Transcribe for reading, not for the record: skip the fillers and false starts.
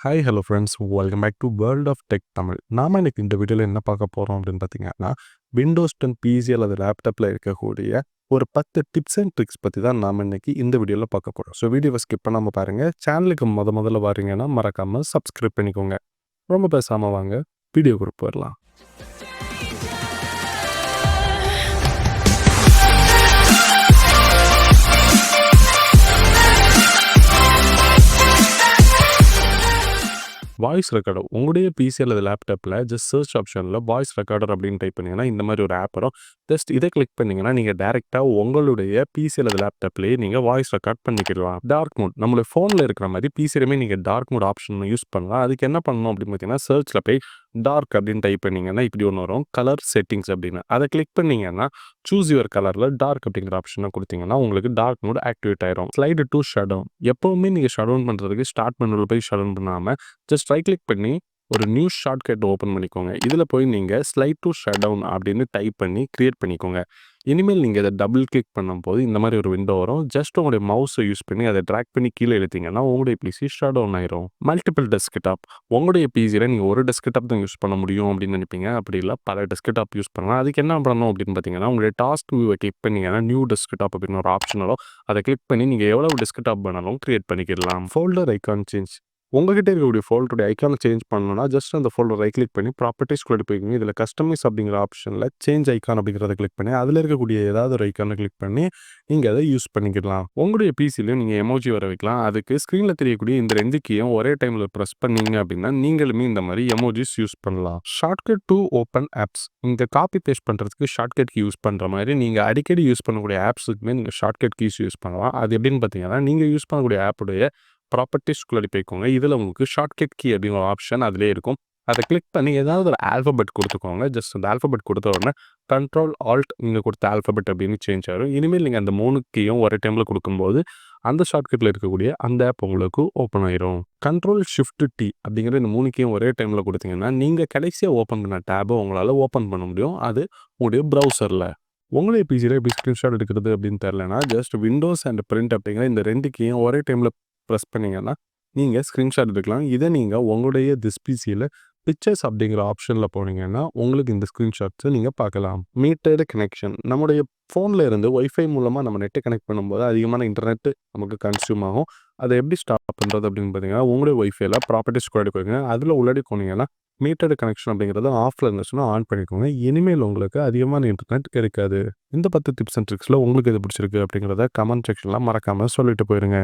Hi hello friends, welcome back to world of tech Tamil. நாம இன்னைக்கு இந்த வீடியோவில் என்ன பார்க்க போகிறோம் அப்படின்னு பார்த்தீங்கன்னா, விண்டோஸ் 10 பிசி அல்லது லேப்டாப்பில் இருக்கக்கூடிய ஒரு 10 டிப்ஸ் அண்ட் ட்ரிக்ஸ் பற்றி தான் நாம் இன்னைக்கு இந்த வீடியோவில் பார்க்க போகிறோம். ஸோ வீடியோவை ஸ்கிப் பண்ணாமல் பாருங்கள். சேனலுக்கு முதல்ல வாரீங்கன்னா மறக்காமல் சப்ஸ்கிரைப் பண்ணிக்கோங்க. ரொம்ப பேசாமல் வாங்க வீடியோக்குள்ள போயிடலாம். வாய்ஸ் ரெக்கார்டர் உங்களுடைய பிசி அல்லது லேப்டாப்பில் ஜஸ்ட் சர்ச் ஆப்ஷனில் வாய்ஸ் ரெக்கார்டர் அப்படின்னு டைப் பண்ணிங்கன்னா இந்த மாதிரி ஒரு ஆப் வரும். ஜஸ்ட் இதை கிளிக் பண்ணிங்கன்னா நீங்கள் டேரெக்டாக உங்களுடைய பிசி அல்லது லேப்டாப்லேயே நீங்கள் வாய்ஸ் ரெக்கார்ட் பண்ணிக்கலாம். டார்க் மோட் நம்மளுடைய ஃபோனில் இருக்கிற மாதிரி பிசிலையுமே நீங்கள் டார்க் மோட் ஆப்ஷன் யூஸ் பண்ணலாம். அதுக்கு என்ன பண்ணணும் அப்படின்னு பார்த்தீங்கன்னா, சர்ச்சில் போய் டார்க் அப்படின்னு டைப் பண்ணிங்கன்னா இப்படி ஒன்று வரும், கலர் செட்டிங்ஸ் அப்படின்னு. அதை கிளிக் பண்ணிங்கன்னா சூஸ் யுவர் கலரில் டார்க் அப்படிங்கிற ஆப்ஷனை கொடுத்தீங்கன்னா உங்களுக்கு டார்க் மோட் ஆக்டிவேட் ஆயிரும். ஸ்லைடு டு ஷட் டவுன் எப்போவுமே நீங்கள் ஷட் டவுன் பண்ணுறதுக்கு ஸ்டார்ட் மெனுவில் போய் ஷட் டவுன் பண்ணாமல் ஜஸ்ட் ரைட் கிளிக் பண்ணி ஒரு நியூ ஷார்ட்கட் ஓப்பன் பண்ணிக்கோங்க. இதில் போய் நீங்கள் ஸ்லைட் டு ஷட் டவுன் அப்படின்னு டைப் பண்ணி கிரியேட் பண்ணிக்கோங்க. இனிமேல் நீங்கள் இதை டபுள் கிளிக் பண்ணும்போது இந்த மாதிரி ஒரு விண்டோ வரும். ஜஸ்ட் உங்களுடைய மவுஸை யூஸ் பண்ணி அதை ட்ராக் பண்ணி கீழே இழுத்தீங்கன்னா உங்களுடைய பிசி ஷட் டவுன் ஆயிரும். மல்டிபிள் டெஸ்க்டாப் உங்களுடைய பிசியில் நீங்கள் ஒரு டெஸ்க்டாப் தான் யூஸ் பண்ண முடியும் அப்படின்னு நினைப்பீங்க. அப்படி இல்லை, பல டெஸ்க்டாப் யூஸ் பண்ணலாம். அதுக்கு என்ன பண்ணணும் அப்படின்னு பார்த்தீங்கன்னா, உங்களுடைய டாஸ்க் வியூவை கிளிக் பண்ணிங்கன்னா நியூ டெஸ்க்டாப் அப்படின்னு ஒரு ஆப்ஷன் வரும். அதை கிளிக் பண்ணி நீங்கள் எவ்வளவு டெஸ்க்டாப் வேணாலும் கிரியேட் பண்ணிக்கலாம். ஃபோல்டர் ஐகான் சேஞ்ச் உங்ககிட்ட இருக்கக்கூடிய ஃபோல்டருடைய ஐக்கானை சேஞ்ச் பண்ணணும்னா ஜஸ்ட் அந்த ஃபோல்டர் ரைட் கிளிக் பண்ணி ப்ராப்பர்ட்டிஸ்குள்ளே போய்க்கோங்க. இதில் கஸ்டமைஸ் அப்படிங்கிற ஆப்ஷனில் சேஞ்ச் ஐக்கான் அப்படிங்கிறத கிளிக் பண்ணி அதில் இருக்கக்கூடிய ஏதாவது ஒரு ஐக்கானை கிளிக் பண்ணி நீங்கள் அதை யூஸ் பண்ணிக்கலாம். உங்களுடைய பிசிலையும் நீங்கள் எமோஜி வர வைக்கலாம். அதுக்கு ஸ்க்ரீனில் தெரியக்கூடிய இந்த 2 கீயும் ஒரே டைமில் ப்ரெஸ் பண்ணீங்க அப்படின்னா நீங்களுமே இந்த மாதிரி எமோஜிஸ் யூஸ் பண்ணலாம். ஷார்ட்கட் டு ஓப்பன் ஆப்ஸ் இந்த காப்பி பேஸ்ட் பண்ணுறதுக்கு ஷார்ட்கட் கீ யூஸ் பண்ணுற மாதிரி நீங்கள் அடிக்கடி யூஸ் பண்ணக்கூடிய ஆப்ஸுக்குமே நீங்கள் ஷார்ட்கட் கீஸ் யூஸ் பண்ணலாம். அது எப்படின்னு பார்த்தீங்கன்னா, நீங்கள் யூஸ் பண்ணக்கூடிய ஆப்புடைய ப்ராப்பர்ட்டிஸ்குள்ளே போய்க்கோங்க. இதில் உங்களுக்கு ஷார்ட்கட் கீ அப்படிங்கிற ஆப்ஷன் அதிலே இருக்கும். அதை கிளிக் பண்ணி ஏதாவது ஒரு ஆல்ஃபபெட் கொடுத்துக்கோங்க. ஜஸ்ட் அந்த ஆல்ஃபபெட் கொடுத்த உடனே கண்ட்ரோல் ஆல்ட் நீங்கள் கொடுத்த ஆல்ஃபபெட் அப்படின்னு சேஞ்ச் ஆகும். இனிமேல் நீங்கள் அந்த 3 கீயும் ஒரே டைமில் கொடுக்கும்போது அந்த ஷார்ட்கட்டில் இருக்கக்கூடிய அந்த ஆப் உங்களுக்கு ஓப்பன் ஆயிரும். கண்ட்ரோல் ஷிஃப்ட் டி அப்படிங்கிற இந்த 3 கீயும் ஒரே டைமில் கொடுத்தீங்கன்னா நீங்கள் கடைசியாக ஓப்பன் பண்ண டேபை உங்களால் ஓப்பன் பண்ண முடியும். அது உங்களுடைய ப்ரௌசரில். உங்களுடைய பிசியில் எப்படி ஸ்க்ரீன்ஷாட் எடுக்கிறது அப்படின்னு தெரிலனா ஜஸ்ட் விண்டோஸ் அண்ட் பிரிண்ட் அப்படிங்கிற இந்த 2 கீயும் ஒரே டைமில் ப்ரெஸ் பண்ணிங்கன்னா நீங்கள் ஸ்க்ரீன்ஷாட் எடுக்கலாம். இதை நீங்கள் உங்களுடைய பிசியில் பிக்சர்ஸ் அப்படிங்கிற ஆப்ஷனில் போனீங்கன்னா உங்களுக்கு இந்த ஸ்க்ரீன்ஷாட்ஸை நீங்கள் பார்க்கலாம். மீட்டர்டு கனெக்ஷன் நம்முடைய ஃபோனில் இருந்து ஒய்ஃபை மூலமாக நம்ம நெட்டை கனெக்ட் பண்ணும்போது அதிகமான இன்டர்நெட் நமக்கு கன்சியூம் ஆகும். அதை எப்படி ஸ்டாப் பண்ணுறது அப்படின்னு பார்த்தீங்கன்னா, உங்களுடைய ஒய்ஃபைல ப்ராப்பர்ட்டிஸ் கூட போய்க்கோங்க. அதில் உள்ளாடி போனீங்கன்னா மீட்டர்டு கனெக்ஷன் அப்படிங்கிறது ஆஃபில் இருந்துச்சுன்னா ஆன் பண்ணிக்கோங்க. இனிமேல் உங்களுக்கு அதிகமான இன்டர்நெட் கிடைக்காது. இந்த 10 டிப்ஸ் அண்ட் ட்ரிக்ஸில் உங்களுக்கு எது பிடிச்சிருக்கு அப்படிங்கிறத கமெண்ட் செக்ஷனில் மறக்காமல் சொல்லிட்டு போயிருங்க.